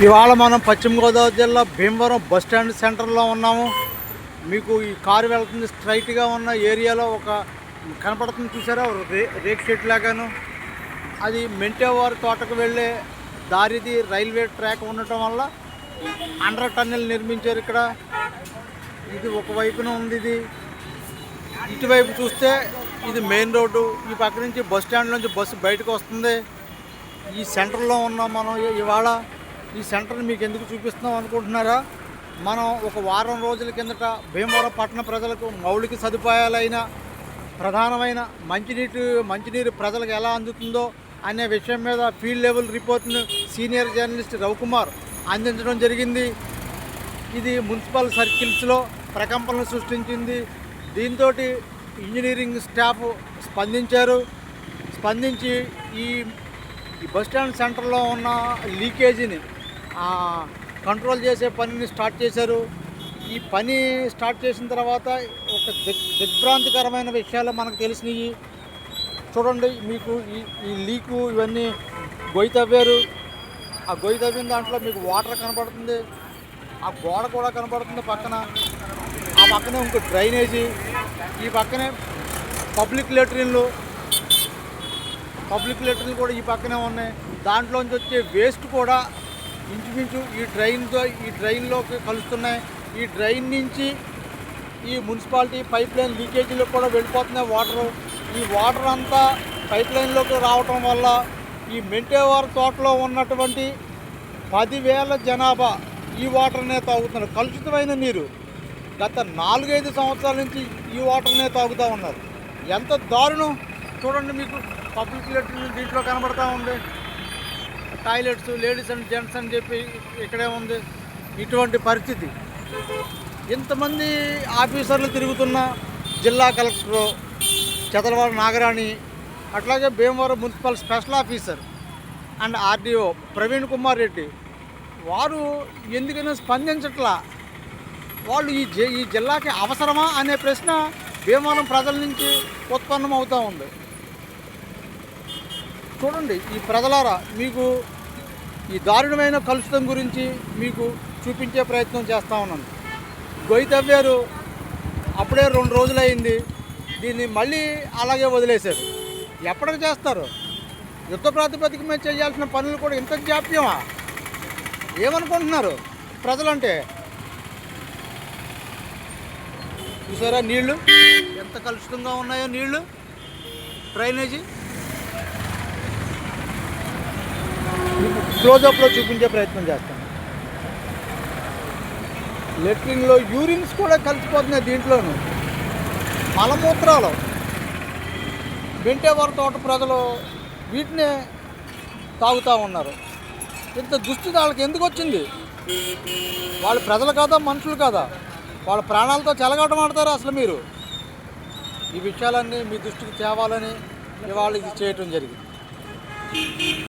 ఇవాళ మనం పశ్చిమ గోదావరి జిల్లా భీమవరం బస్ స్టాండ్ సెంటర్లో ఉన్నాము. మీకు ఈ కారు వెళ్తుంది స్ట్రైట్గా ఉన్న ఏరియాలో ఒక కనపడుతుంది, చూసారా? రేక్ షెడ్ లాగాను. అది మెంటేవారి తోటకు వెళ్ళే దారిది. రైల్వే ట్రాక్ ఉండటం వల్ల అండర్ టన్నెల్ నిర్మించారు ఇక్కడ. ఇది ఒకవైపున ఉంది. ఇది ఇటువైపు చూస్తే ఇది మెయిన్ రోడ్డు. ఈ పక్క నుంచి బస్ స్టాండ్ నుంచి బస్సు బయటకు వస్తుంది. ఈ సెంటర్లో ఉన్నాం మనం ఇవాళ. ఈ సెంటర్ని మీకు ఎందుకు చూపిస్తున్నాం అనుకుంటున్నారా? మనం ఒక వారం రోజుల కిందట భీమవరం పట్టణ ప్రజలకు మౌలిక సదుపాయాలైన ప్రధానమైన మంచినీరు ప్రజలకు ఎలా అందుతుందో అనే విషయం మీద ఫీల్డ్ లెవెల్ రిపోర్ట్ను సీనియర్ జర్నలిస్ట్ రవికుమార్ అందించడం జరిగింది. ఇది మున్సిపల్ సర్కిల్స్లో ప్రకంపనలు సృష్టించింది. దీంతో ఇంజనీరింగ్ స్టాఫ్ స్పందించి ఈ బస్టాండ్ సెంటర్లో ఉన్న లీకేజీని కంట్రోల్ చేసే పనిని స్టార్ట్ చేశారు. ఈ పని స్టార్ట్ చేసిన తర్వాత ఒక దిగ్భ్రాంతికరమైన విషయాలు మనకు తెలిసినవి. చూడండి, మీకు ఈ లీకు ఇవన్నీ గొయ్యి తవ్వారు. ఆ గొయ్యి తవ్విన దాంట్లో మీకు వాటర్ కనపడుతుంది. ఆ గోడ కూడా కనపడుతుంది పక్కన. ఆ పక్కనే ఇంకో డ్రైనేజీ, ఈ పక్కనే పబ్లిక్ లెట్రిన్లు కూడా ఈ పక్కనే ఉన్నాయి. దాంట్లోంచి వచ్చే వేస్ట్ కూడా ఇంచుమించు ఈ డ్రైన్లోకి కలుస్తున్నాయి. ఈ డ్రైన్ నుంచి ఈ మున్సిపాలిటీ పైప్ లైన్ లీకేజీలో కూడా వెళ్ళిపోతున్నాయి వాటరు. ఈ వాటర్ అంతా పైప్ లైన్లోకి రావటం వల్ల ఈ మెంటేవారి తోటలో ఉన్నటువంటి 10,000 జనాభా ఈ వాటర్నే తాగుతున్నారు. కలుషితమైన నీరు. గత 4-5 సంవత్సరాల నుంచి ఈ వాటర్నే తాగుతూ ఉన్నారు. ఎంత దారుణం చూడండి. మీకు పబ్లిక్ లెట్రిన్ దీంట్లో కనబడతా ఉంది. టాయిలెట్స్ లేడీస్ అండ్ జెంట్స్ అని చెప్పి ఇక్కడే ఉంది. ఇటువంటి పరిస్థితి. ఇంతమంది ఆఫీసర్లు తిరుగుతున్న జిల్లా కలెక్టరు చదలవాడ నాగరాణి, అట్లాగే Bhimavaram municipal special officer and RDO Praveen Kumar Reddy, వారు ఎందుకైనా స్పందించట్లా. వాళ్ళు ఈ జిల్లాకి అవసరమా అనే ప్రశ్న భీమవరం ప్రజల నుంచి ఉత్పన్నం అవుతూ ఉంది. చూడండి, ఈ ప్రజలారా, మీకు ఈ దారుణమైన కలుషితం గురించి మీకు చూపించే ప్రయత్నం చేస్తూ ఉన్నాను. గొయ్యి తవ్వారు, అప్పుడే 2 రోజులైంది. దీన్ని మళ్ళీ అలాగే వదిలేశారు. ఎప్పటికి చేస్తారు? యుద్ధ ప్రాతిపదిక మీద చేయాల్సిన పనులు కూడా ఇంత జాప్యమా? ఏమనుకుంటున్నారు ప్రజలంటే? చూసారా నీళ్లు ఎంత కలుషితంగా ఉన్నాయో నీళ్లు. డ్రైనేజీ క్లోజప్లో చూపించే ప్రయత్నం చేస్తాను. లెట్రిన్లో యూరిన్స్ కూడా కలిసిపోతున్నాయి. దీంట్లోనూ మలమూత్రాలు. మెంటేవారి తోట ప్రజలు వీటినే తాగుతూ ఉన్నారు. ఇంత దుస్థితి వాళ్ళకి ఎందుకు వచ్చింది? వాళ్ళు ప్రజలు కాదా, మనుషులు కాదా? వాళ్ళ ప్రాణాలతో చెలగాటం ఆడతారు అసలు మీరు? ఈ విషయాలన్నీ మీ దృష్టికి తేవాలని ఇవాళ ఇది చేయటం జరిగింది.